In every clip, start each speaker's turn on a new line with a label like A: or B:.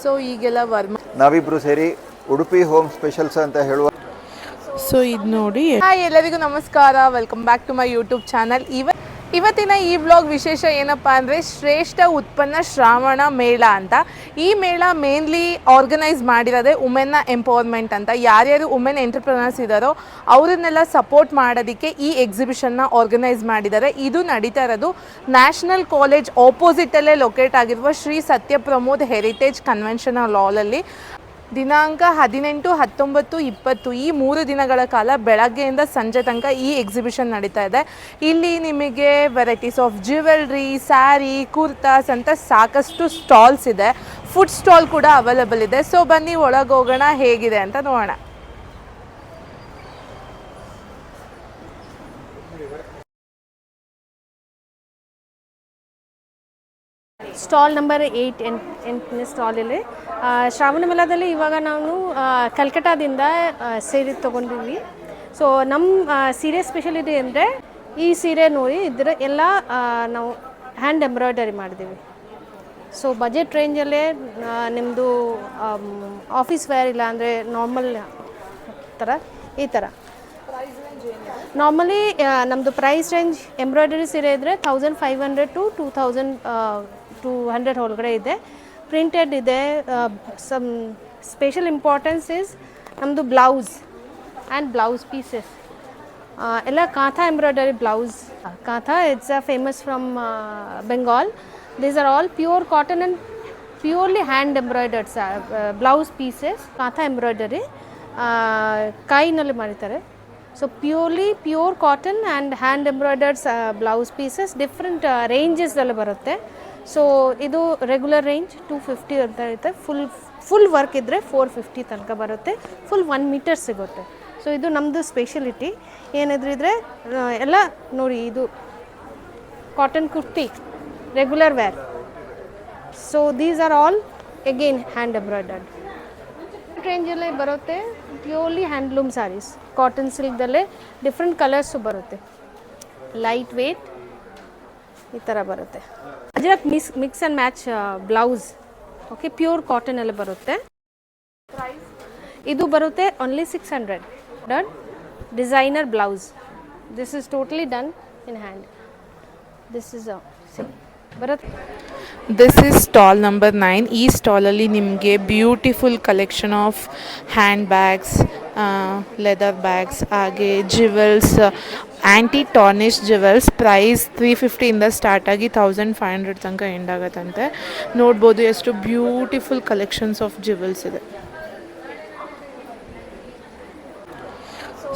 A: So ಈಗೆಲ್ಲ
B: ನಾವಿಬ್ರು ಸೇರಿ ಉಡುಪಿ ಹೋಮ್ ಸ್ಪೆಷಲ್ಸ್ ಅಂತ ಹೇಳುವ.
A: ಸೊ ಇದು ನೋಡಿ. ಹಾಯ್ ಎಲ್ಲರಿಗೂ ನಮಸ್ಕಾರ, welcome back to my YouTube channel. ಇವತ್ತಿನ ಈ ವ್ಲಾಗ್ ವಿಶೇಷ ಏನಪ್ಪ ಅಂದರೆ ಶ್ರೇಷ್ಠ ಉತ್ಪನ್ನ ಶ್ರಾವಣ ಮೇಳ ಅಂತ. ಈ ಮೇಳ ಮೇನ್ಲಿ ಆರ್ಗನೈಸ್ ಮಾಡಿರೋದೆ ವುಮೆನ್ನ ಎಂಪವರ್ಮೆಂಟ್ ಅಂತ. ಯಾರ್ಯಾರು ವುಮೆನ್ ಎಂಟರ್ಪ್ರನರ್ಸ್ ಇದ್ದಾರೋ ಅವರನ್ನೆಲ್ಲ ಸಪೋರ್ಟ್ ಮಾಡೋದಕ್ಕೆ ಈ ಎಕ್ಸಿಬಿಷನ್ನ ಆರ್ಗನೈಸ್ ಮಾಡಿದ್ದಾರೆ. ಇದು ನಡೀತಾ ಇರೋದು ನ್ಯಾಷನಲ್ ಕಾಲೇಜ್ ಆಪೋಸಿಟಲ್ಲೇ ಲೊಕೇಟ್ ಆಗಿರುವ ಶ್ರೀ ಸತ್ಯಪ್ರಮೋದ್ ಹೆರಿಟೇಜ್ ಕನ್ವೆನ್ಷನ್ ಹಾಲಲ್ಲಿ ದಿನಾಂಕ 18, 19, 20 ಈ 3 ದಿನಗಳ ಕಾಲ ಬೆಳಗ್ಗೆಯಿಂದ ಸಂಜೆ ತನಕ ಈ ಎಕ್ಸಿಬಿಷನ್ ನಡೀತಾ ಇದೆ. ಇಲ್ಲಿ ನಿಮಗೆ varieties of jewellery, sari, kurtas ಅಂತ ಸಾಕಷ್ಟು ಸ್ಟಾಲ್ಸ್ ಇದೆ. ಫುಡ್ ಸ್ಟಾಲ್ ಕೂಡ ಅವೈಲೇಬಲ್ ಇದೆ. ಸೊ ಬನ್ನಿ ಒಳಗೆ ಹೋಗೋಣ, ಹೇಗಿದೆ ಅಂತ ನೋಡೋಣ.
C: ಸ್ಟಾಲ್ ನಂಬರ್ 8 ಎಂಟನೇ ಸ್ಟಾಲಲ್ಲಿ ಶ್ರಾವಣ ಮೇಳದಲ್ಲಿ ಇವಾಗ ನಾವು ಕಲ್ಕಟ್ಟಾದಿಂದ ಸೀರೆ ತೊಗೊಂಡಿದ್ವಿ. ಸೊ ನಮ್ಮ ಸೀರೆ ಸ್ಪೆಷಲಿಟಿ ಅಂದರೆ ಈ ಸೀರೆ ನೋಡಿ ಇದರ ಎಲ್ಲ ನಾವು ಹ್ಯಾಂಡ್ ಎಂಬ್ರಾಯ್ಡರಿ ಮಾಡಿದ್ದೀವಿ. ಸೊ ಬಜೆಟ್ ರೇಂಜಲ್ಲೇ ನಿಮ್ಮದು ಆಫೀಸ್ ವೇರ್ ಇಲ್ಲ ಅಂದರೆ ನಾರ್ಮಲ್ ಥರ ಈ ಥರ ನಾರ್ಮಲಿ ನಮ್ಮದು ಪ್ರೈಸ್ ರೇಂಜ್ ಎಂಬ್ರಾಯ್ಡರಿ ಸೀರೆ ಇದ್ದರೆ 1500 to 2200 ಒಳಗಡೆ ಇದೆ. ಪ್ರಿಂಟೆಡ್ ಇದೆ. ಸಮ್ ಸ್ಪೆಷಲ್ ಇಂಪಾರ್ಟೆನ್ಸ್ ಇಸ್ ನಮ್ಮದು ಬ್ಲೌಸ್ ಆ್ಯಂಡ್ ಬ್ಲೌಸ್ ಪೀಸಸ್ ಎಲ್ಲ kantha embroidery blouse. Kantha it's a famous from Bengal. These are all pure cotton and purely hand embroiders blouse pieces. Kantha embroidery ಕೈನಲ್ಲಿ ಮಾಡಿದ್ದಾರೆ. So pure cotton and hand embroiders blouse pieces different ರೇಂಜಸ್ದಲ್ಲಿ ಬರುತ್ತೆ. So ಇದು regular range 250 ಅಂತ ಇರುತ್ತೆ. Full work ಇದ್ದರೆ 450 ತನಕ ಬರುತ್ತೆ. ಫುಲ್ 1 ಮೀಟರ್ ಸಿಗುತ್ತೆ. ಸೊ ಇದು ನಮ್ಮದು ಸ್ಪೆಷಲಿಟಿ. ಏನಿದ್ರೆ ಎಲ್ಲ ನೋಡಿ, ಇದು cotton kurti regular wear. So these are all again hand embroidered. ರೇಂಜಲ್ಲೇ ಬರುತ್ತೆ. ಪ್ಯೂರ್ಲಿ ಹ್ಯಾಂಡ್ಲೂಮ್ ಸ್ಯಾರೀಸ್ ಕಾಟನ್ ಸಿಲ್ಕ್ದಲ್ಲೇ ಡಿಫ್ರೆಂಟ್ ಕಲರ್ಸು ಬರುತ್ತೆ. ಲೈಟ್ ವೇಟ್ ಈ ಥರ ಬರುತ್ತೆ. Ajrakh mix and match blouse. Okay, pure ಕಾಟನಲ್ಲಿ ಬರುತ್ತೆ. ಇದು ಬರುತ್ತೆ only 600. Done designer blouse. This is totally done in hand. This is ಬರುತ್ತೆ.
A: This is stall number 9. ಈ ಸ್ಟಾಲಲ್ಲಿ ನಿಮಗೆ beautiful collection of hand bags, leather bags, ಹಾಗೆ ಜ್ಯುವೆಲ್ಸ್, ಆ್ಯಂಟಿ ಟಾರ್ನಿಶ್ ಜ್ಯುವೆಲ್ಸ್. ಪ್ರೈಸ್ 350ಇಂದ ಸ್ಟಾರ್ಟ್ ಆಗಿ 1500 ತನಕ ಎಂಡ್ ಆಗುತ್ತಂತೆ. ನೋಡ್ಬೋದು ಎಷ್ಟು ಬ್ಯೂಟಿಫುಲ್ ಕಲೆಕ್ಷನ್ಸ್ ಆಫ್ ಜ್ಯುವೆಲ್ಸ್ ಇದೆ.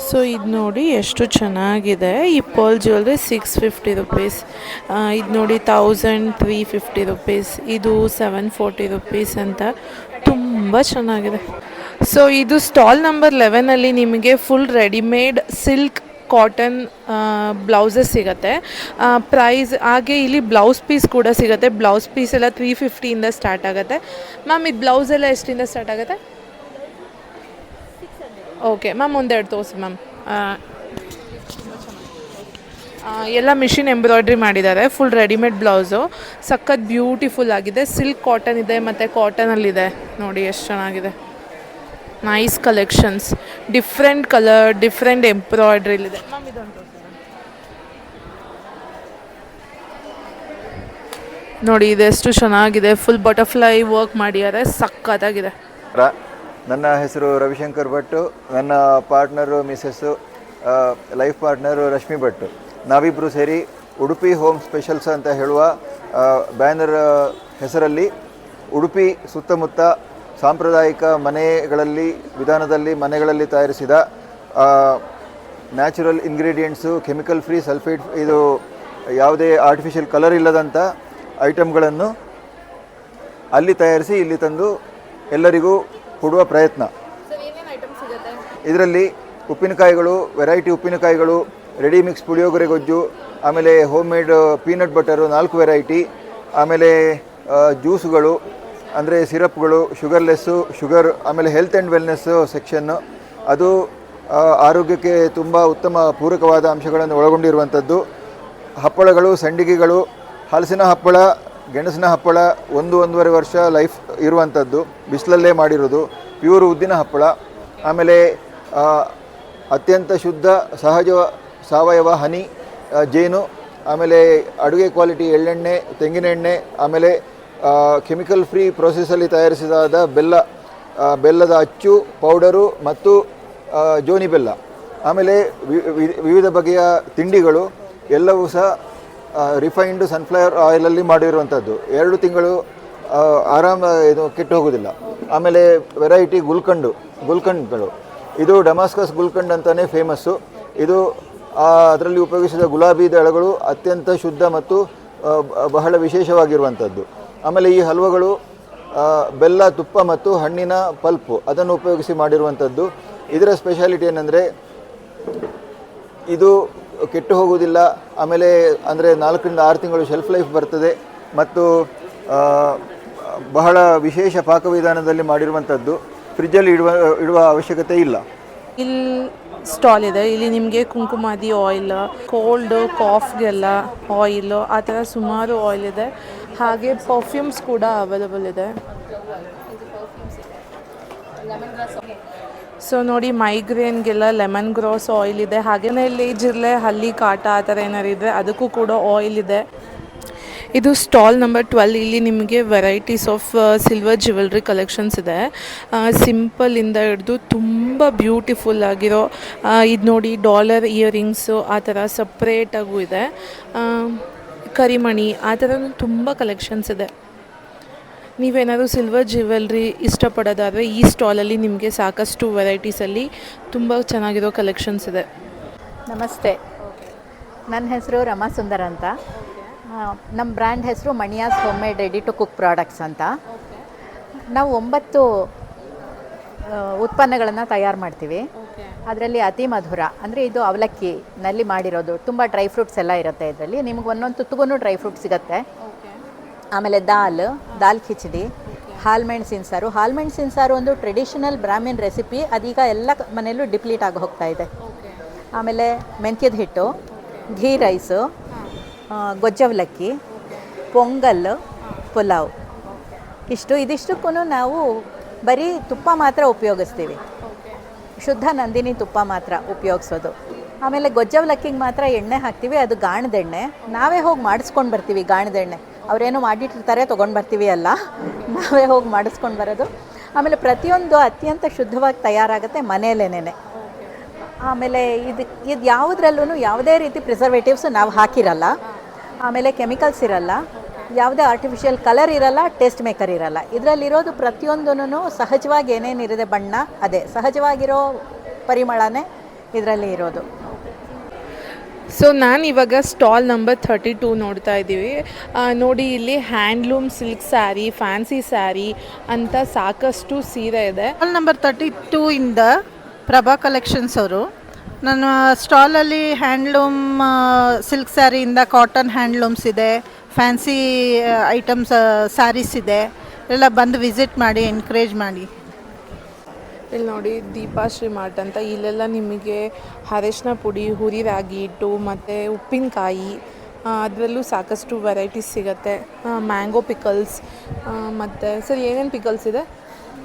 A: ಸೊ ಇದು ನೋಡಿ ಎಷ್ಟು ಚೆನ್ನಾಗಿದೆ. ಈ ಪರ್ಲ್ ಜ್ಯುವೆಲ್ರಿ 650 ರುಪೀಸ್. ಇದು ನೋಡಿ 1350 ರುಪೀಸ್. ಇದು 740 ರುಪೀಸ್ ಅಂತ ತುಂಬ ಚೆನ್ನಾಗಿದೆ. ಸೊ ಇದು ಸ್ಟಾಲ್ ನಂಬರ್ 11ಅಲ್ಲಿ ನಿಮಗೆ full readymade silk cotton blouses ಸಿಗುತ್ತೆ. ಪ್ರೈಸ್ ಹಾಗೆ ಇಲ್ಲಿ ಬ್ಲೌಸ್ ಪೀಸ್ ಕೂಡ ಸಿಗುತ್ತೆ. ಬ್ಲೌಸ್ ಪೀಸ್ ಎಲ್ಲ 350ಇಂದ ಸ್ಟಾರ್ಟ್ ಆಗುತ್ತೆ. ಮ್ಯಾಮ್ ಇದು ಬ್ಲೌಸ್ ಎಲ್ಲ ಎಷ್ಟಿಂದ ಸ್ಟಾರ್ಟ್ ಆಗುತ್ತೆ? ಓಕೆ ಮ್ಯಾಮ್, ಒಂದೆರಡು ತೋರಿಸಿ ಮ್ಯಾಮ್. ಎಲ್ಲ ಮಿಷಿನ್ ಎಂಬ್ರಾಯ್ಡ್ರಿ ಮಾಡಿದ್ದಾರೆ. ಫುಲ್ ರೆಡಿಮೇಡ್ ಬ್ಲೌಸು ಸಖತ್ ಬ್ಯೂಟಿಫುಲ್ ಆಗಿದೆ. ಸಿಲ್ಕ್ ಕಾಟನ್ ಇದೆ ಮತ್ತು ಕಾಟನಲ್ಲಿದೆ. ನೋಡಿ ಎಷ್ಟು ಚೆನ್ನಾಗಿದೆ. Nice collections, different colour, different ಎಂಬ್ರಾಯ್ಡ್ರಿಲಿದೆ. ಮ್ಯಾಮ್ ಇದೊಂದು ನೋಡಿ, ಇದೆಷ್ಟು ಚೆನ್ನಾಗಿದೆ. ಫುಲ್ ಬಟರ್ಫ್ಲೈ ವರ್ಕ್ ಮಾಡಿದ್ದಾರೆ, ಸಖತ್ತಾಗಿದೆ.
B: ನನ್ನ ಹೆಸರು ರವಿಶಂಕರ್ ಭಟ್. ನನ್ನ partner Mrs life partner Rashmi Bhat. ನಾವಿಬ್ಬರು ಸೇರಿ ಉಡುಪಿ ಹೋಮ್ ಸ್ಪೆಷಲ್ಸ್ ಅಂತ ಹೇಳುವ ಬ್ಯಾನರ್ ಹೆಸರಲ್ಲಿ ಉಡುಪಿ ಸುತ್ತಮುತ್ತ ಸಾಂಪ್ರದಾಯಿಕ ವಿಧಾನದಲ್ಲಿ ಮನೆಗಳಲ್ಲಿ ತಯಾರಿಸಿದ natural ingredients, chemical free, sulphate, ಇದು ಯಾವುದೇ ಆರ್ಟಿಫಿಷಿಯಲ್ ಕಲರ್ ಇಲ್ಲದಂಥ ಐಟಮ್ಗಳನ್ನು ಅಲ್ಲಿ ತಯಾರಿಸಿ ಇಲ್ಲಿ ತಂದು ಎಲ್ಲರಿಗೂ ಕೊಡುವ ಪ್ರಯತ್ನ. ಇದರಲ್ಲಿ ಉಪ್ಪಿನಕಾಯಿಗಳು, ವೆರೈಟಿ ಉಪ್ಪಿನಕಾಯಿಗಳು, ರೆಡಿ ಮಿಕ್ಸ್ ಪುಳಿಯೋಗರೆ ಗೊಜ್ಜು, ಆಮೇಲೆ home made peanut butter 4 variety, ಆಮೇಲೆ ಜ್ಯೂಸುಗಳು ಅಂದರೆ ಸಿರಪ್ಗಳು, ಶುಗರ್ಲೆಸ್ಸು, ಆಮೇಲೆ ಹೆಲ್ತ್ ಆ್ಯಂಡ್ ವೆಲ್ನೆಸ್ಸು ಸೆಕ್ಷನ್ನು. ಅದು ಆರೋಗ್ಯಕ್ಕೆ ತುಂಬ ಉತ್ತಮ ಪೂರಕವಾದ ಅಂಶಗಳನ್ನು ಒಳಗೊಂಡಿರುವಂಥದ್ದು. ಹಪ್ಪಳಗಳು, ಸಂಡಿಗೆಗಳು, ಹಲಸಿನ ಹಪ್ಪಳ, ಗೆಣಸಿನ ಹಪ್ಪಳ 1-1.5 ವರ್ಷ ಲೈಫ್ ಇರುವಂಥದ್ದು, ಬಿಸಿಲಲ್ಲೇ ಮಾಡಿರೋದು, ಪ್ಯೂರ್ ಉದ್ದಿನ ಹಪ್ಪಳ. ಆಮೇಲೆ ಅತ್ಯಂತ ಶುದ್ಧ ಸಹಜ ಸಾವಯವ ಹನಿ, ಜೇನು, ಆಮೇಲೆ ಅಡುಗೆ ಕ್ವಾಲಿಟಿ ಎಳ್ಳೆಣ್ಣೆ, ತೆಂಗಿನ ಎಣ್ಣೆ, ಆಮೇಲೆ ಕೆಮಿಕಲ್ ಫ್ರೀ ಪ್ರೊಸೆಸಲ್ಲಿ ತಯಾರಿಸಿದಾದ ಬೆಲ್ಲದ ಅಚ್ಚು ಪೌಡರು ಮತ್ತು ಜೋನಿ ಬೆಲ್ಲ. ಆಮೇಲೆ ವಿವಿಧ ಬಗೆಯ ತಿಂಡಿಗಳು ಎಲ್ಲವೂ ಸಹ ರಿಫೈನ್ಡ್ ಸನ್ಫ್ಲವರ್ ಆಯಿಲಲ್ಲಿ ಮಾಡಿರುವಂಥದ್ದು. 2 ತಿಂಗಳು ಇದು ಕೆಟ್ಟು ಹೋಗೋದಿಲ್ಲ. ಆಮೇಲೆ ವೆರೈಟಿ ಗುಲ್ಕಂಡ್ಗಳು, ಇದು ಡಮಾಸ್ಕಸ್ ಗುಲ್ಕಂಡ್ ಅಂತಲೇ ಫೇಮಸ್ಸು. ಇದು ಅದರಲ್ಲಿ ಉಪಯೋಗಿಸಿದ ಗುಲಾಬಿ ದಳಗಳು ಅತ್ಯಂತ ಶುದ್ಧ ಮತ್ತು ಬಹಳ ವಿಶೇಷವಾಗಿರುವಂಥದ್ದು. ಆಮೇಲೆ ಈ ಹಲ್ವಗಳು ಬೆಲ್ಲ, ತುಪ್ಪ ಮತ್ತು ಹಣ್ಣಿನ ಪಲ್ಪು ಅದನ್ನು ಉಪಯೋಗಿಸಿ ಮಾಡಿರುವಂಥದ್ದು. ಇದರ ಸ್ಪೆಷಾಲಿಟಿ ಏನಂದರೆ ಇದು ಕೆಟ್ಟು ಹೋಗುವುದಿಲ್ಲ. ಆಮೇಲೆ ಅಂದರೆ 4-6 ತಿಂಗಳು ಶೆಲ್ಫ್ ಲೈಫ್ ಬರ್ತದೆ ಮತ್ತು ಬಹಳ ವಿಶೇಷ ಪಾಕವಿಧಾನದಲ್ಲಿ ಮಾಡಿರುವಂಥದ್ದು. ಫ್ರಿಜ್ಜಲ್ಲಿ ಇಡುವ ಅವಶ್ಯಕತೆ ಇಲ್ಲ.
A: ಇಲ್ಲಿ ಸ್ಟಾಲ್ ಇದೆ. ಇಲ್ಲಿ ನಿಮಗೆ ಕುಂಕುಮಾದಿ ಆಯಿಲ್, ಕೋಲ್ಡ್ ಕಾಫ್ಗೆಲ್ಲ ಆಯಿಲು, ಆ ಥರ ಸುಮಾರು ಆಯಿಲ್ ಇದೆ. ಹಾಗೆ ಪರ್ಫ್ಯೂಮ್ಸ್ ಕೂಡ ಅವೈಲಬಲ್ ಇದೆ. ಸೊ ನೋಡಿ, ಮೈಗ್ರೇನ್ಗೆಲ್ಲ ಲೆಮನ್ ಗ್ರಾಸ್ ಆಯಿಲ್ ಇದೆ. ಹಾಗೆಯೇ ಇಲ್ಲಿ ಜಿರಳೆ, ಹಲ್ಲಿ ಕಾಟ ಆ ಥರ ಏನಾರು ಇದ್ದರೆ ಅದಕ್ಕೂ ಕೂಡ ಆಯಿಲ್ ಇದೆ. ಇದು ಸ್ಟಾಲ್ ನಂಬರ್ 12. ಇಲ್ಲಿ ನಿಮಗೆ varieties of silver jewellery collections ಇದೆ. ಸಿಂಪಲಿಂದ ಹಿಡಿದು ತುಂಬ ಬ್ಯೂಟಿಫುಲ್ ಆಗಿರೋ ಇದು ನೋಡಿ, ಡಾಲರ್ ಇಯರಿಂಗ್ಸು ಆ ಥರ ಸಪ್ರೇಟಾಗೂ ಇದೆ. ಕರಿಮಣಿ ಆ ಥರ ತುಂಬ ಕಲೆಕ್ಷನ್ಸ್ ಇದೆ. ನೀವೇನಾದರೂ ಸಿಲ್ವರ್ ಜ್ಯುವೆಲ್ರಿ ಇಷ್ಟಪಡೋದಾದರೆ ಈ ಸ್ಟಾಲಲ್ಲಿ ನಿಮಗೆ ಸಾಕಷ್ಟು ವೆರೈಟೀಸಲ್ಲಿ ತುಂಬ ಚೆನ್ನಾಗಿರೋ ಕಲೆಕ್ಷನ್ಸ್ ಇದೆ.
D: ನಮಸ್ತೆ, ನನ್ನ ಹೆಸರು ರಮಾ ಸುಂದರ್ ಅಂತ. ನಮ್ಮ ಬ್ರ್ಯಾಂಡ್ ಹೆಸರು Maniya's home made ready to cook products ಅಂತ. ನಾವು 9 ಉತ್ಪನ್ನಗಳನ್ನು ತಯಾರು ಮಾಡ್ತೀವಿ. ಅದರಲ್ಲಿ ಅತಿ ಮಧುರ ಅಂದರೆ ಇದು ಅವಲಕ್ಕಿನಲ್ಲಿ ಮಾಡಿರೋದು. ತುಂಬ ಡ್ರೈ ಫ್ರೂಟ್ಸ್ ಎಲ್ಲ ಇರುತ್ತೆ ಇದರಲ್ಲಿ. ನಿಮ್ಗೆ ಒಂದೊಂದು ತುತ್ತುಗೂ ಡ್ರೈ ಫ್ರೂಟ್ ಸಿಗುತ್ತೆ. ಆಮೇಲೆ ದಾಲ್ ಖಿಚಡಿ, ಹಾಲ್ಮೆಣ್ಸಿನ ಸಾರು. ಹಾಲ್ಮೆಣ್ಸಿನ ಸಾರು ಒಂದು ಟ್ರೆಡಿಷನಲ್ ಬ್ರಾಹ್ಮಿನ್ ರೆಸಿಪಿ. ಅದೀಗ ಎಲ್ಲ ಮನೆಯಲ್ಲೂ ಡಿಪ್ಲೀಟ್ ಆಗಿ ಹೋಗ್ತಾ ಇದೆ. ಆಮೇಲೆ ಮೆಂತ್ಯದ ಹಿಟ್ಟು, ಘೀ ರೈಸು, ಗೊಜ್ಜವಲಕ್ಕಿ, ಪೊಂಗಲ್, ಪುಲಾವ್. ಇದಿಷ್ಟಕ್ಕೂ ನಾವು ಬರೀ ತುಪ್ಪ ಮಾತ್ರ ಉಪಯೋಗಿಸ್ತೀವಿ. ಶುದ್ಧ ನಂದಿನಿ ತುಪ್ಪ ಮಾತ್ರ ಉಪಯೋಗಿಸೋದು. ಆಮೇಲೆ ಗೊಜ್ಜವಲಕ್ಕಿಗೆ ಮಾತ್ರ ಎಣ್ಣೆ ಹಾಕ್ತೀವಿ. ಅದು ಗಾಣದೆಣ್ಣೆ. ನಾವೇ ಹೋಗಿ ಮಾಡಿಸ್ಕೊಂಡು ಬರ್ತೀವಿ. ಗಾಣದೆಣ್ಣೆ ಅವರೇನೋ ಮಾಡಿಟ್ಟಿರ್ತಾರೆ, ತೊಗೊಂಡು ಬರ್ತೀವಿ ಅಲ್ಲ, ನಾವೇ ಹೋಗಿ ಮಾಡಿಸ್ಕೊಂಡು ಬರೋದು. ಆಮೇಲೆ ಪ್ರತಿಯೊಂದು ಅತ್ಯಂತ ಶುದ್ಧವಾಗಿ ತಯಾರಾಗುತ್ತೆ ಮನೆಯಲ್ಲೇನೆ. ಆಮೇಲೆ ಇದು ಯಾವುದ್ರಲ್ಲೂ ಯಾವುದೇ ರೀತಿ ಪ್ರಿಸರ್ವೇಟಿವ್ಸ್ ನಾವು ಹಾಕಿರಲ್ಲ. ಆಮೇಲೆ ಕೆಮಿಕಲ್ಸ್ ಇರಲ್ಲ, ಯಾವುದೇ ಆರ್ಟಿಫಿಷಿಯಲ್ ಕಲರ್ ಇರಲ್ಲ, ಟೇಸ್ಟ್ ಮೇಕರ್ ಇರಲ್ಲ. ಇದರಲ್ಲಿರೋದು ಪ್ರತಿಯೊಂದೂ ಸಹಜವಾಗಿ ಏನೇನಿದೆ ಬಣ್ಣ, ಅದೇ ಸಹಜವಾಗಿರೋ ಪರಿಮಳನೇ ಇದರಲ್ಲಿ ಇರೋದು.
A: ಸೊ ನಾನು ಇವಾಗ ಸ್ಟಾಲ್ ನಂಬರ್ 32 ನೋಡ್ತಾ ಇದ್ದೀವಿ. ನೋಡಿ, ಇಲ್ಲಿ handloom silk sari, fancy sari ಅಂತ ಸಾಕಷ್ಟು ಸೀರೆ ಇದೆ.
E: ಸ್ಟಾಲ್ ನಂಬರ್ 32 ಇಂದ ಪ್ರಭಾ ಕಲೆಕ್ಷನ್ಸ್ ಅವರು. ನನ್ನ ಸ್ಟಾಲಲ್ಲಿ ಹ್ಯಾಂಡ್ಲೂಮ್ ಸಿಲ್ಕ್ ಸ್ಯಾರಿಯಿಂದ ಕಾಟನ್ ಹ್ಯಾಂಡ್ಲೂಮ್ಸ್ ಇದೆ, ಫ್ಯಾನ್ಸಿ ಐಟಮ್ಸ್ ಸ್ಯಾರೀಸ್ ಇದೆ. ಎಲ್ಲ ಬಂದು ವಿಸಿಟ್ ಮಾಡಿ, ಎನ್ಕರೇಜ್ ಮಾಡಿ.
A: ಇಲ್ಲಿ ನೋಡಿ, ದೀಪಾಶ್ರೀ ಮಾರ್ಟ್ ಅಂತ. ಇಲ್ಲೆಲ್ಲ ನಿಮಗೆ ಅರಿಶಿನ ಪುಡಿ, ಹುರಿ ರಾಗಿ ಹಿಟ್ಟು ಮತ್ತು ಉಪ್ಪಿನಕಾಯಿ, ಅದರಲ್ಲೂ ಸಾಕಷ್ಟು ವೆರೈಟೀಸ್ ಸಿಗುತ್ತೆ. ಮ್ಯಾಂಗೋ ಪಿಕಲ್ಸ್ ಮತ್ತು ಸರ್ ಏನೇನು ಪಿಕಲ್ಸ್ ಇದೆ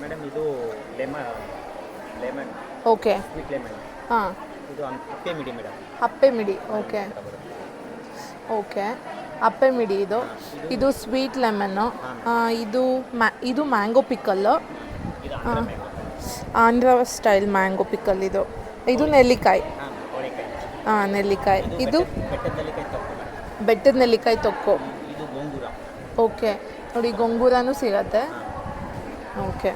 F: ಮೇಡಮ್? ಇದು ಲೆಮನ್.
A: ಓಕೆ.
F: Sweet lemon.
A: ಹಾಂ.
F: ಇದು ಅಪ್ಪೆ ಮಿಡಿ ಮೇಡಮ್.
A: ಅಪ್ಪೆ ಮಿಡಿ. Okay okay. ಅಪ್ಪೆ ಮಿಡಿ ಇದು ಸ್ವೀಟ್ ಲೆಮನ್ನು. ಇದು mango pickle, Andhra style mango pickle. ಇದು ನೆಲ್ಲಿಕಾಯಿ. ಹಾಂ, ನೆಲ್ಲಿಕಾಯಿ. ಇದು ಬೆಟ್ಟದ ನೆಲ್ಲಿಕಾಯಿ ತೊಕ್ಕು. ಓಕೆ. ನೋಡಿ, ಗೊಂಗೂರನೂ ಸಿಗತ್ತೆ. ಓಕೆ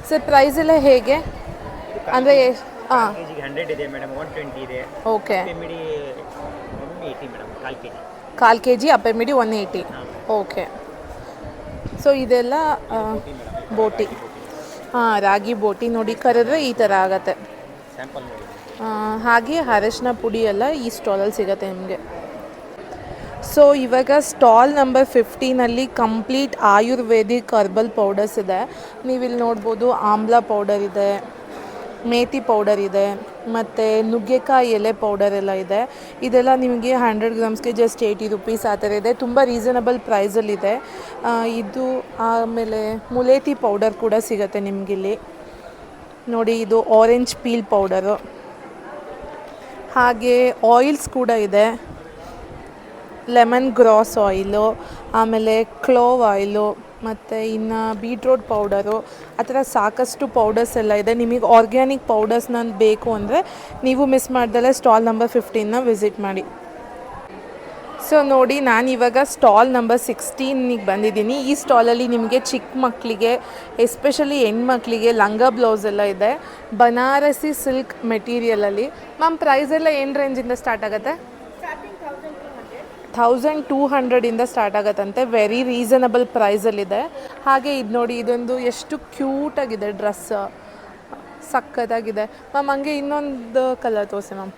A: ಸರ್, ಪ್ರೈಸ್ ಎಲ್ಲ ಹೇಗೆ ಅಂದರೆ? ಹಾಂ,
F: 100 ಇದೆ ಮೇಡಮ್, 120 ಇದೆ.
A: ಓಕೆ.
F: ಮಿಡಿ 180 ಮೇಡಮ್, 1/4 kg.
A: 1/4 kg ಅಪ್ಪೆ ಮಿಡಿ 180. ಓಕೆ. ಸೊ ಇದೆಲ್ಲ ಬೋಟಿ. ಹಾಂ, ರಾಗಿ ಬೋಟಿ. ನೋಡಿ, ಕರೆದ್ರೆ ಈ ಥರ ಆಗುತ್ತೆ.
F: ಸ್ಯಾಂಪಲ್ ನೋಡಿ.
A: ಹಾಗೆ ಅರಿಶಿನ ಪುಡಿ ಎಲ್ಲ ಈ ಸ್ಟಾಲಲ್ಲಿ ಸಿಗುತ್ತೆ ನಿಮಗೆ. ಸೊ ಇವಾಗ ಸ್ಟಾಲ್ ನಂಬರ್ 15ನಲ್ಲಿ ಕಂಪ್ಲೀಟ್ ಆಯುರ್ವೇದಿಕ್ ಹರ್ಬಲ್ ಪೌಡರ್ಸ್ ಇದೆ. ನೀವಿಲ್ಲಿ ನೋಡ್ಬೋದು, ಆಮ್ಲ ಪೌಡರ್ ಇದೆ, ಮೇಥಿ ಪೌಡರ್ ಇದೆ, ಮತ್ತು ನುಗ್ಗೆಕಾಯಿ ಎಲೆ ಪೌಡರ್ ಎಲ್ಲ ಇದೆ. ಇದೆಲ್ಲ ನಿಮಗೆ 100 ಗ್ರಾಮ್ಸ್ಗೆ ಜಸ್ಟ್ 80 ರುಪೀಸ್ ಆ ಥರ ಇದೆ. ತುಂಬ ರೀಸನಬಲ್ ಪ್ರೈಸಲ್ಲಿದೆ ಇದು. ಆಮೇಲೆ ಮುಲೇತಿ ಪೌಡರ್ ಕೂಡ ಸಿಗುತ್ತೆ ನಿಮಗಿಲ್ಲಿ ನೋಡಿ. ಇದು ಆರೆಂಜ್ ಪೀಲ್ ಪೌಡರು. ಹಾಗೆ ಆಯಿಲ್ಸ್ ಕೂಡ ಇದೆ. ಲೆಮನ್ ಗ್ರಾಸ್ ಆಯಿಲು, ಆಮೇಲೆ ಕ್ಲೋವ್ ಆಯಿಲು, ಮತ್ತು ಇನ್ನು ಬೀಟ್ರೋಟ್ ಪೌಡರು, ಆ ಥರ ಸಾಕಷ್ಟು ಪೌಡರ್ಸ್ ಎಲ್ಲ ಇದೆ. ನಿಮಗೆ ಆರ್ಗ್ಯಾನಿಕ್ ಪೌಡರ್ಸ್ನ ಬೇಕು ಅಂದರೆ ನೀವು ಮಿಸ್ ಮಾಡ್ದಲೇ ಸ್ಟಾಲ್ ನಂಬರ್ 15ನ ವಿಸಿಟ್ ಮಾಡಿ. ಸೊ ನೋಡಿ, ನಾನಿವಾಗ ಸ್ಟಾಲ್ ನಂಬರ್ 16ಗೆ ಬಂದಿದ್ದೀನಿ. ಈ ಸ್ಟಾಲಲ್ಲಿ ನಿಮಗೆ ಚಿಕ್ಕ ಮಕ್ಕಳಿಗೆ, ಎಸ್ಪೆಷಲಿ ಹೆಣ್ಮಕ್ಳಿಗೆ ಲಂಗ ಬ್ಲೌಸ್ ಎಲ್ಲ ಇದೆ. ಬನಾರಸಿ ಸಿಲ್ಕ್ ಮೆಟೀರಿಯಲಲ್ಲಿ. ಮ್ಯಾಮ್ ಪ್ರೈಸ್ ಎಲ್ಲ ಏನು ರೇಂಜಿಂದ ಸ್ಟಾರ್ಟ್ ಆಗುತ್ತೆ? 1200ಇಂದ ಸ್ಟಾರ್ಟ್ ಆಗುತ್ತಂತೆ. ವೆರಿ ರೀಸನಬಲ್ ಪ್ರೈಸಲ್ಲಿದೆ. ಹಾಗೆ ಇದು ನೋಡಿ, ಇದೊಂದು ಎಷ್ಟು ಕ್ಯೂಟಾಗಿದೆ ಡ್ರೆಸ್, ಸಕ್ಕತ್ತಾಗಿದೆ ಮ್ಯಾಮ್. ಹಂಗೆ ಇನ್ನೊಂದು ಕಲರ್ ತೋರಿಸಿ ಮ್ಯಾಮ್.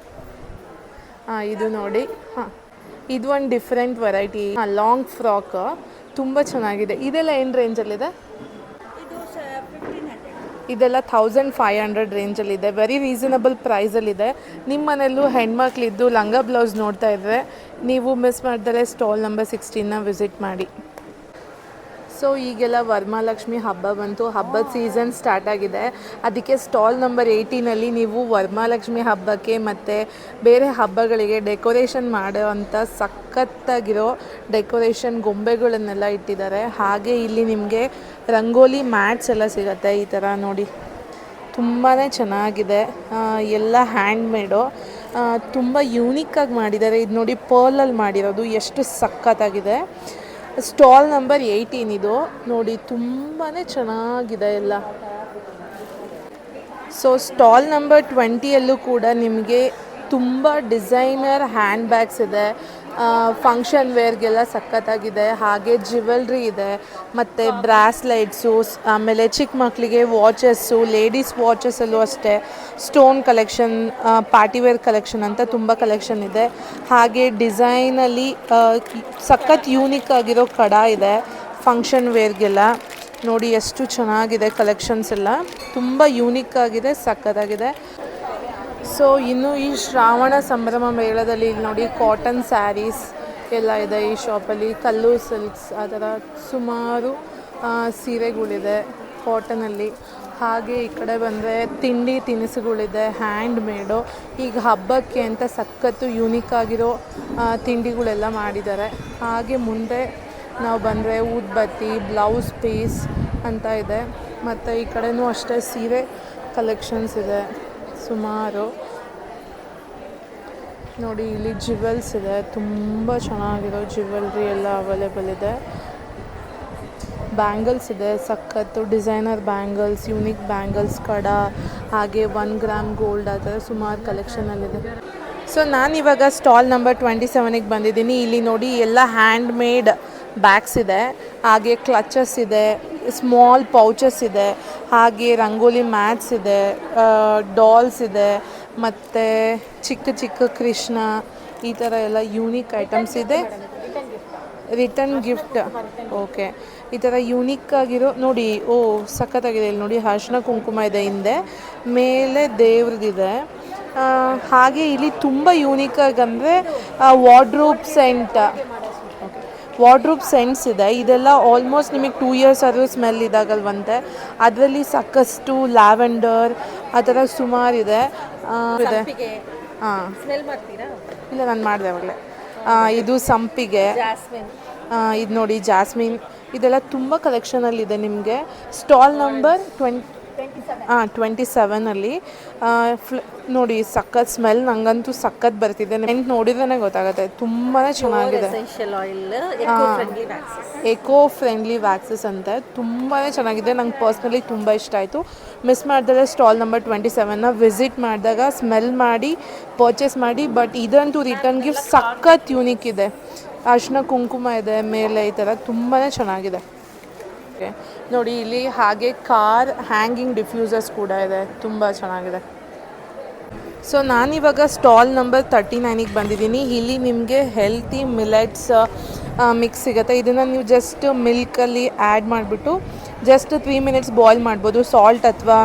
A: ಇದು ನೋಡಿ, ಇದು ಒಂದು ಡಿಫ್ರೆಂಟ್ ವೆರೈಟಿ ಲಾಂಗ್ ಫ್ರಾಕ್, ತುಂಬ ಚೆನ್ನಾಗಿದೆ. ಇದೆಲ್ಲ ಏನು ರೇಂಜಲ್ಲಿದೆ? ಇದೆಲ್ಲ 1500 ರೇಂಜಲ್ಲಿದೆ. Very reasonable ಪ್ರೈಸಲ್ಲಿದೆ. ನಿಮ್ಮ ಮನೆಯಲ್ಲೂ ಹೆಣ್ಮಕ್ಳಿದ್ದು ಲಂಗ ಬ್ಲೌಸ್ ನೋಡ್ತಾ ಇದ್ದರೆ ನೀವು ಮಿಸ್ ಮಾಡ್ದಲೇ ಸ್ಟಾಲ್ ನಂಬರ್ 16ನ ವಿಸಿಟ್ ಮಾಡಿ. ಸೊ ಈಗೆಲ್ಲ ವರಮಹಾಲಕ್ಷ್ಮಿ ಹಬ್ಬ ಬಂತು, ಹಬ್ಬದ ಸೀಸನ್ ಸ್ಟಾರ್ಟ್ ಆಗಿದೆ. ಅದಕ್ಕೆ ಸ್ಟಾಲ್ ನಂಬರ್ 18ನಲ್ಲಿ ನೀವು ವರಮಹಾಲಕ್ಷ್ಮಿ ಹಬ್ಬಕ್ಕೆ ಮತ್ತು ಬೇರೆ ಹಬ್ಬಗಳಿಗೆ ಡೆಕೋರೇಷನ್ ಮಾಡೋವಂಥ ಸಖತ್ತಾಗಿರೋ ಡೆಕೋರೇಷನ್ ಗೊಂಬೆಗಳನ್ನೆಲ್ಲ ಇಟ್ಟಿದ್ದಾರೆ. ಹಾಗೆ ಇಲ್ಲಿ ನಿಮಗೆ ರಂಗೋಲಿ ಮ್ಯಾಟ್ಸ್ ಎಲ್ಲ ಸಿಗುತ್ತೆ. ಈ ಥರ ನೋಡಿ, ತುಂಬಾ ಚೆನ್ನಾಗಿದೆ. ಎಲ್ಲ ಹ್ಯಾಂಡ್ಮೇಡು, ತುಂಬ ಯೂನಿಕ್ಕಾಗಿ ಮಾಡಿದ್ದಾರೆ. ಇದು ನೋಡಿ, ಪರ್ಲಲ್ಲಿ ಮಾಡಿರೋದು ಎಷ್ಟು ಸಖತ್ತಾಗಿದೆ. ಸ್ಟಾಲ್ ನಂಬರ್ 18 ಇದು ನೋಡಿ, ತುಂಬಾ ಚೆನ್ನಾಗಿದೆ ಎಲ್ಲ. ಸೊ ಸ್ಟಾಲ್ ನಂಬರ್ 20ಯಲ್ಲೂ ಕೂಡ ನಿಮಗೆ ತುಂಬ ಡಿಸೈನರ್ ಹ್ಯಾಂಡ್ ಬ್ಯಾಗ್ಸ್ ಇದೆ. ಫಂಕ್ಷನ್ ವೇರ್ಗೆಲ್ಲ ಸಖತ್ತಾಗಿದೆ. ಹಾಗೆ ಜ್ಯುವೆಲ್ರಿ ಇದೆ, ಮತ್ತು ಬ್ರಾಸ್ಲೈಟ್ಸು, ಆಮೇಲೆ ಚಿಕ್ಕ ಮಕ್ಕಳಿಗೆ ವಾಚಸ್ಸು, ಲೇಡೀಸ್ ವಾಚಸ್ಸಲ್ಲೂ ಅಷ್ಟೇ ಸ್ಟೋನ್ ಕಲೆಕ್ಷನ್, ಪಾರ್ಟಿವೇರ್ ಕಲೆಕ್ಷನ್ ಅಂತ ತುಂಬ ಕಲೆಕ್ಷನ್ ಇದೆ. ಹಾಗೆ ಡಿಸೈನಲ್ಲಿ ಸಖತ್ ಯೂನಿಕ್ ಆಗಿರೋ ಕಡ ಇದೆ ಫಂಕ್ಷನ್ ವೇರ್ಗೆಲ್ಲ. ನೋಡಿ ಎಷ್ಟು ಚೆನ್ನಾಗಿದೆ ಕಲೆಕ್ಷನ್ಸ್ ಎಲ್ಲ, ತುಂಬ ಯೂನಿಕ್ ಆಗಿದೆ, ಸಖತ್ತಾಗಿದೆ. ಸೊ ಇನ್ನು ಈ ಶ್ರಾವಣ ಸಂಭ್ರಮ ಮೇಳದಲ್ಲಿ ಇಲ್ಲಿ ನೋಡಿ, ಕಾಟನ್ ಸ್ಯಾರೀಸ್ ಎಲ್ಲ ಇದೆ ಈ ಶಾಪಲ್ಲಿ. ಕಲ್ಲು ಸಿಲ್ಕ್ಸ್ ಆ ಥರ ಸುಮಾರು ಸೀರೆಗಳಿದೆ ಕಾಟನಲ್ಲಿ. ಹಾಗೆ ಈ ಕಡೆ ಬಂದರೆ ತಿಂಡಿ ತಿನಿಸುಗಳಿದೆ, ಹ್ಯಾಂಡ್ ಮೇಡು. ಈಗ ಹಬ್ಬಕ್ಕೆ ಅಂತ ಸಖತ್ತು ಯೂನಿಕ್ ಆಗಿರೋ ತಿಂಡಿಗಳೆಲ್ಲ ಮಾಡಿದ್ದಾರೆ. ಹಾಗೆ ಮುಂದೆ ನಾವು ಬಂದರೆ ಊದ್ಬತ್ತಿ, ಬ್ಲೌಸ್ ಪೀಸ್ ಅಂತ ಇದೆ. ಮತ್ತು ಈ ಕಡೆನೂ ಅಷ್ಟೇ ಸೀರೆ ಕಲೆಕ್ಷನ್ಸ್ ಇದೆ ಸುಮಾರು. ನೋಡಿ, ಇಲ್ಲಿ ಜ್ಯುವೆಲ್ಸ್ ಇದೆ, ತುಂಬ ಚೆನ್ನಾಗಿರೋ ಜ್ಯುವೆಲ್ರಿ ಎಲ್ಲ ಅವೈಲೇಬಲ್ ಇದೆ. ಬ್ಯಾಂಗಲ್ಸ್ ಇದೆ, ಸಖತ್ತು ಡಿಸೈನರ್ ಬ್ಯಾಂಗಲ್ಸ್, ಯೂನಿಕ್ ಬ್ಯಾಂಗಲ್ಸ್, ಕಡ, ಹಾಗೆ 1 ಗ್ರಾಮ್ ಗೋಲ್ಡ್, ಆ ಥರ ಸುಮಾರು ಕಲೆಕ್ಷನಲ್ಲಿದೆ. ಸೊ ನಾನಿವಾಗ ಸ್ಟಾಲ್ ನಂಬರ್ 27ಗೆ ಬಂದಿದ್ದೀನಿ. ಇಲ್ಲಿ ನೋಡಿ, ಎಲ್ಲ ಹ್ಯಾಂಡ್ ಮೇಡ್ ಬ್ಯಾಗ್ಸ್ ಇದೆ, ಹಾಗೆ ಕ್ಲಚಸ್ ಇದೆ, ಸ್ಮಾಲ್ ಪೌಚಸ್ ಇದೆ, ಹಾಗೆ ರಂಗೋಲಿ ಮ್ಯಾಟ್ಸ್ ಇದೆ, ಡಾಲ್ಸ್ ಇದೆ, ಮತ್ತು ಚಿಕ್ಕ ಚಿಕ್ಕ ಕೃಷ್ಣ, ಈ ಥರ ಎಲ್ಲ ಯೂನಿಕ್ ಐಟಮ್ಸ್ ಇದೆ. Return gift, okay. ಈ ಥರ ಯೂನಿಕ್ ಆಗಿರೋ ನೋಡಿ, ಸಖತ್ತಾಗಿದೆ. ಇಲ್ಲಿ ನೋಡಿ, ಅರಿಶಿನ ಕುಂಕುಮ ಇದೆ, ಹಿಂದೆ ಮೇಲೆ ದೇವ್ರದ್ದಿದೆ. ಹಾಗೆ ಇಲ್ಲಿ ತುಂಬ ಯೂನಿಕ್ಕಾಗಿ ಅಂದರೆ ವಾರ್ಡ್ರೋಬ್ ಸೆಂಟ್ಸ್ ಇದೆ. ಇದೆಲ್ಲ ಆಲ್ಮೋಸ್ಟ್ ನಿಮಗೆ 2 ಇಯರ್ಸ್ ಆದರೂ ಸ್ಮೆಲ್ ಇದಾಗಲ್ವಂತೆ. ಅದರಲ್ಲಿ ಸಾಕಷ್ಟು ಲ್ಯಾವೆಂಡರ್ ಆ ಥರ ಸುಮಾರಿದೆ. ಇಲ್ಲ, ನಾನು ಮಾಡಿದೆ ಅವಾಗಲೇ. ಇದು ಸಂಪಿಗೆ, ಇದು ನೋಡಿ ಜಾಸ್ಮಿನ್, ಇದೆಲ್ಲ ತುಂಬ ಕಲೆಕ್ಷನಲ್ಲಿದೆ ನಿಮಗೆ. ಸ್ಟಾಲ್ ನಂಬರ್ 27ಅಲ್ಲಿ ನೋಡಿ, ಸಖತ್ ಸ್ಮೆಲ್, ನನಗಂತೂ ಸಖತ್ ಬರ್ತಿದೆ. ನೆಂಟು ನೋಡಿದ್ರೇ ಗೊತ್ತಾಗುತ್ತೆ, ತುಂಬಾ ಚೆನ್ನಾಗಿದೆ. ಎಕೋ ಫ್ರೆಂಡ್ಲಿ ವ್ಯಾಕ್ಸಸ್ ಅಂತ ತುಂಬಾ ಚೆನ್ನಾಗಿದೆ. ನಂಗೆ ಪರ್ಸ್ನಲಿ ತುಂಬ ಇಷ್ಟ ಆಯಿತು. ಮಿಸ್ ಮಾಡಿದ್ರೆ ಸ್ಟಾಲ್ ನಂಬರ್ 27ನ ವಿಸಿಟ್ ಮಾಡಿದಾಗ ಸ್ಮೆಲ್ ಮಾಡಿ ಪರ್ಚೇಸ್ ಮಾಡಿ. ಬಟ್ ಇದಂತೂ ರಿಟರ್ನ್ ಗಿಫ್ಟ್ ಸಖತ್ ಯೂನಿಕ್ ಇದೆ. ಅರಿಶಿನ ಕುಂಕುಮ ಇದೆ ಮೇಲೆ, ಈ ಥರ ತುಂಬಾ ಚೆನ್ನಾಗಿದೆ. ನೋಡಿ, ಇಲ್ಲಿ ಹಾಗೆ ಕಾರ್ ಹ್ಯಾಂಗಿಂಗ್ ಡಿಫ್ಯೂಸರ್ಸ್ ಕೂಡ ಇದೆ, ತುಂಬ ಚೆನ್ನಾಗಿದೆ. ಸೊ ನಾನಿವಾಗ ಸ್ಟಾಲ್ ನಂಬರ್ 39ಗೆ ಬಂದಿದ್ದೀನಿ. ಇಲ್ಲಿ ನಿಮಗೆ ಹೆಲ್ತಿ ಮಿಲೆಟ್ಸ್ ಮಿಕ್ಸ್ ಸಿಗುತ್ತೆ. ಇದನ್ನು ನೀವು ಜಸ್ಟ್ ಮಿಲ್ಕಲ್ಲಿ ಆ್ಯಡ್ ಮಾಡಿಬಿಟ್ಟು ಜಸ್ಟ್ 3 ಮಿನಿಟ್ಸ್ ಬಾಯ್ಲ್ ಮಾಡ್ಬೋದು. ಸಾಲ್ಟ್ ಅಥವಾ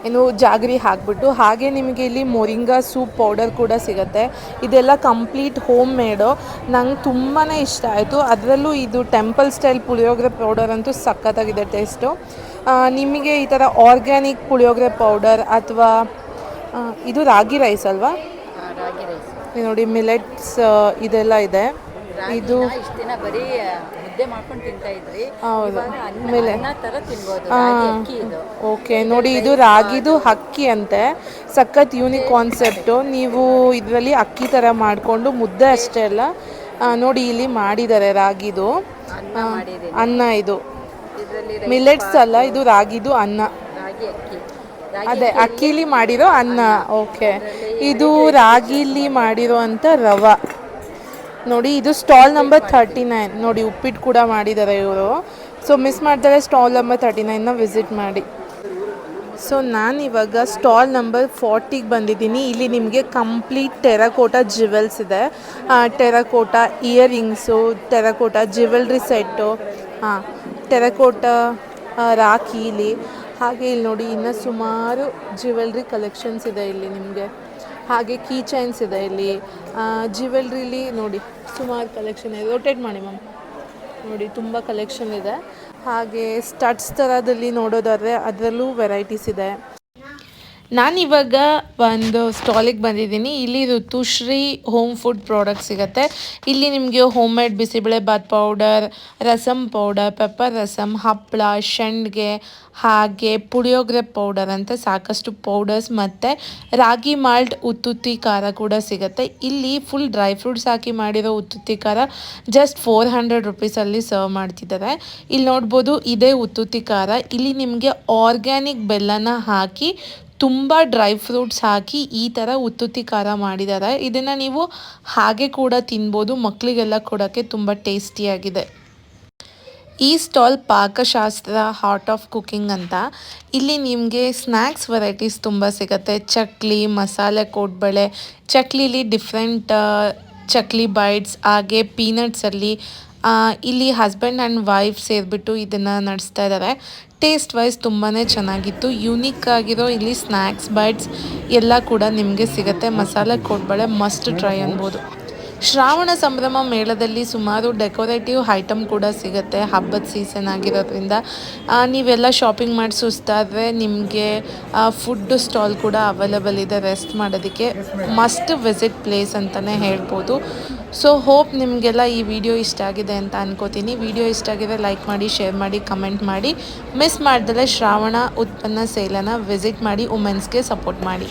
A: ಏನು ಜಾಗರಿ ಹಾಕ್ಬಿಟ್ಟು. ಹಾಗೆ ನಿಮಗೆ ಇಲ್ಲಿ ಮೊರಿಂಗಾ ಸೂಪ್ ಪೌಡರ್ ಕೂಡ ಸಿಗುತ್ತೆ. ಇದೆಲ್ಲ ಕಂಪ್ಲೀಟ್ ಹೋಮ್ ಮೇಡು. ನಂಗೆ ತುಂಬಾ ಇಷ್ಟ ಆಯಿತು. ಅದರಲ್ಲೂ ಇದು ಟೆಂಪಲ್ ಸ್ಟೈಲ್ ಪುಳಿಯೋಗರೆ ಪೌಡರ್ ಅಂತೂ ಸಖತ್ತಾಗಿದೆ ಟೇಸ್ಟು. ನಿಮಗೆ ಈ ಥರ ಆರ್ಗ್ಯಾನಿಕ್ ಪುಳಿಯೋಗರೆ ಪೌಡರ್ ಅಥವಾ ಇದು ರಾಗಿ ರೈಸ್ ಅಲ್ವಾ,
D: ರಾಗಿ ರೈಸ್
A: ನೋಡಿ ಮಿಲೆಟ್ಸ್ ಇದೆಲ್ಲ ಇದೆ. ಇದು
D: ಇಷ್ಟು ದಿನ ಬರೀ ಮುದ್ದೆ ಮಾಡ್ಕೊಂಡು ತಿಂತಾ ಇದ್ರಿ,
A: ಹೌದು
D: ಮೇಲೆ ಥರ ತಿನ್ಬೋದು. ರಾಗಿ ಅಕ್ಕಿ ಇದು.
A: ಓಕೆ ನೋಡಿ, ಇದು ರಾಗಿದು ಅಕ್ಕಿ ಅಂತೆ. ಸಖತ್ ಯೂನಿಕ್ ಕಾನ್ಸೆಪ್ಟು. ನೀವು ಇದರಲ್ಲಿ ಅಕ್ಕಿ ಥರ ಮಾಡಿಕೊಂಡು ಮುದ್ದೆ ಅಷ್ಟೇ ಅಲ್ಲ, ನೋಡಿ ಇಲ್ಲಿ ಮಾಡಿದ್ದಾರೆ ರಾಗಿದು ಅನ್ನ. ಇದು ಮಿಲೆಟ್ಸ್ ಅಲ್ಲ, ಇದು ರಾಗಿದು ಅನ್ನ.
D: ರಾಗಿ ಅಕ್ಕಿ
A: ಅದೇ ಅಕ್ಕಿಲಿ ಮಾಡಿರೋ ಅನ್ನ. ಓಕೆ, ಇದು ರಾಗಿಲಿ ಮಾಡಿರೋ ಅಂಥ ರವೆ. ನೋಡಿ ಇದು ಸ್ಟಾಲ್ ನಂಬರ್ 39. ನೋಡಿ ಉಪ್ಪಿಟ್ಟು ಕೂಡ ಮಾಡಿದ್ದಾರೆ ಇವರು. ಸೊ ಮಿಸ್ ಮಾಡ್ತಾರೆ, ಸ್ಟಾಲ್ ನಂಬರ್ 39ನ ವಿಸಿಟ್ ಮಾಡಿ. ಸೊ ನಾನಿವಾಗ ಸ್ಟಾಲ್ ನಂಬರ್ 40ಗೆ ಬಂದಿದ್ದೀನಿ. ಇಲ್ಲಿ ನಿಮಗೆ ಕಂಪ್ಲೀಟ್ ಟೆರಕೋಟಾ ಜ್ಯುವೆಲ್ಸ್ ಇದೆ. Terracotta earrings, terracotta jewellery set, terracotta ರಾಖಿಲಿ. ಹಾಗೆ ಇಲ್ಲಿ ನೋಡಿ ಇನ್ನೂ ಸುಮಾರು ಜ್ಯುವೆಲ್ರಿ ಕಲೆಕ್ಷನ್ಸ್ ಇದೆ ಇಲ್ಲಿ ನಿಮಗೆ. ಹಾಗೆ ಕೀ ಚೈನ್ಸ್ ಇದೆ ಇಲ್ಲಿ. ಜ್ಯುವೆಲ್ರಿಲಿ ನೋಡಿ ಸುಮಾರು ಕಲೆಕ್ಷನ್ ಇದೆ. ರೊಟೇಟ್ ಮಾಡಿ ಮ್ಯಾಮ್. ನೋಡಿ ತುಂಬ ಕಲೆಕ್ಷನ್ ಇದೆ. ಹಾಗೆ ಸ್ಟಡ್ಸ್ ಥರದಲ್ಲಿ ನೋಡೋದಾದರೆ ಅದರಲ್ಲೂ ವೆರೈಟೀಸ್ ಇದೆ. ನಾನಿವಾಗ ಒಂದು ಸ್ಟಾಲಿಗೆ ಬಂದಿದ್ದೀನಿ. ಇಲ್ಲಿ ಋತುಶ್ರೀ ಹೋಮ್ ಫುಡ್ ಪ್ರಾಡಕ್ಟ್ ಸಿಗುತ್ತೆ. ಇಲ್ಲಿ ನಿಮಗೆ homemade bisibele bath powder, rasam powder, pepper rasam, ಹಪ್ಪಳ, ಶಂಡ್ಗೆ, ಹಾಗೆ ಪುಳಿಯೋಗರೆ ಪೌಡರ್ ಅಂತ ಸಾಕಷ್ಟು ಪೌಡರ್ಸ್ ಮತ್ತು ರಾಗಿ ಮಾಲ್ಟ್ ಉತ್ತುತ್ತಿ ಖಾರ ಕೂಡ ಸಿಗುತ್ತೆ. ಇಲ್ಲಿ ಫುಲ್ ಡ್ರೈ ಫ್ರೂಟ್ಸ್ ಹಾಕಿ ಮಾಡಿರೋ ಉತ್ತುತ್ತಿ ಖಾರ ಜಸ್ಟ್ 400 ರುಪೀಸಲ್ಲಿ ಸರ್ವ್ ಮಾಡ್ತಿದ್ದಾರೆ. ಇಲ್ಲಿ ನೋಡ್ಬೋದು ಇದೇ ಉತ್ತುತ್ತಿ ಖಾರ. ಇಲ್ಲಿ ನಿಮಗೆ ಆರ್ಗ್ಯಾನಿಕ್ ಬೆಲ್ಲನ ಹಾಕಿ ತುಂಬ ಡ್ರೈ ಫ್ರೂಟ್ಸ್ ಹಾಕಿ ಈ ಥರ ಉತ್ತುತ್ತಿ ಖಾರ ಮಾಡಿದ್ದಾರೆ. ಇದನ್ನು ನೀವು ಹಾಗೆ ಕೂಡ ತಿನ್ಬೋದು. ಮಕ್ಕಳಿಗೆಲ್ಲ ಕೊಡೋಕ್ಕೆ ತುಂಬ ಟೇಸ್ಟಿಯಾಗಿದೆ. ಈ ಸ್ಟಾಲ್ ಪಾಕಶಾಸ್ತ್ರ ಹಾರ್ಟ್ ಆಫ್ ಕುಕಿಂಗ್ ಅಂತ. ಇಲ್ಲಿ ನಿಮಗೆ ಸ್ನ್ಯಾಕ್ಸ್ ವೆರೈಟೀಸ್ ತುಂಬ ಸಿಗುತ್ತೆ. ಚಕ್ಲಿ, ಮಸಾಲೆ ಕೋಡ್ಬಳೆ, ಚಕ್ಲಿಲಿ ಡಿಫ್ರೆಂಟ್ ಚಕ್ಲಿ ಬೈಟ್ಸ್, ಹಾಗೆ ಪೀನಟ್ಸಲ್ಲಿ ಇಲ್ಲಿ ಹಸ್ಬೆಂಡ್ ಆ್ಯಂಡ್ ವೈಫ್ ಸೇರಿಬಿಟ್ಟು ಇದನ್ನು ನಡೆಸ್ತಾ ಇದ್ದಾರೆ. ಟೇಸ್ಟ್ ವೈಸ್ ತುಂಬಾ ಚೆನ್ನಾಗಿತ್ತು. ಯೂನಿಕ್ ಆಗಿರೋ ಇಲ್ಲಿ ಸ್ನ್ಯಾಕ್ಸ್ ಬೈಟ್ಸ್ ಎಲ್ಲ ಕೂಡ ನಿಮಗೆ ಸಿಗುತ್ತೆ. ಮಸಾಲೆ ಕೋಡ್ಬಳೆ ಮಸ್ಟ್ ಟ್ರೈ ಅನ್ಬೋದು. ಶ್ರಾವಣ ಸಂಭ್ರಮ ಮೇಳದಲ್ಲಿ ಸುಮಾರು ಡೆಕೋರೇಟಿವ್ ಐಟಮ್ ಕೂಡ ಸಿಗುತ್ತೆ. ಹಬ್ಬದ ಸೀಸನ್ ಆಗಿರೋದ್ರಿಂದ ನೀವೆಲ್ಲ ಶಾಪಿಂಗ್ ಮಾಡಿ ಸುಸ್ತಾದರೆ ನಿಮಗೆ ಫುಡ್ ಸ್ಟಾಲ್ ಕೂಡ ಅವೈಲೇಬಲ್ ಇದೆ. ರೆಸ್ಟ್ ಮಾಡೋದಕ್ಕೆ ಮಸ್ಟ್ ವಿಸಿಟ್ ಪ್ಲೇಸ್ ಅಂತಲೇ ಹೇಳ್ಬೋದು. ಸೊ ಹೋಪ್ ನಿಮಗೆಲ್ಲ ಈ ವಿಡಿಯೋ ಇಷ್ಟ ಆಗಿದೆ ಅಂತ ಅನ್ಕೋತೀನಿ. ವಿಡಿಯೋ ಇಷ್ಟ ಆಗಿದೆ ಲೈಕ್ ಮಾಡಿ, ಶೇರ್ ಮಾಡಿ, ಕಮೆಂಟ್ ಮಾಡಿ. ಮಿಸ್ ಮಾಡ್ದಲೇ ಶ್ರಾವಣ ಉತ್ಪನ್ನ ಸೇಲನ್ನು ವಿಸಿಟ್ ಮಾಡಿ ವುಮೆನ್ಸ್ಗೆ ಸಪೋರ್ಟ್ ಮಾಡಿ.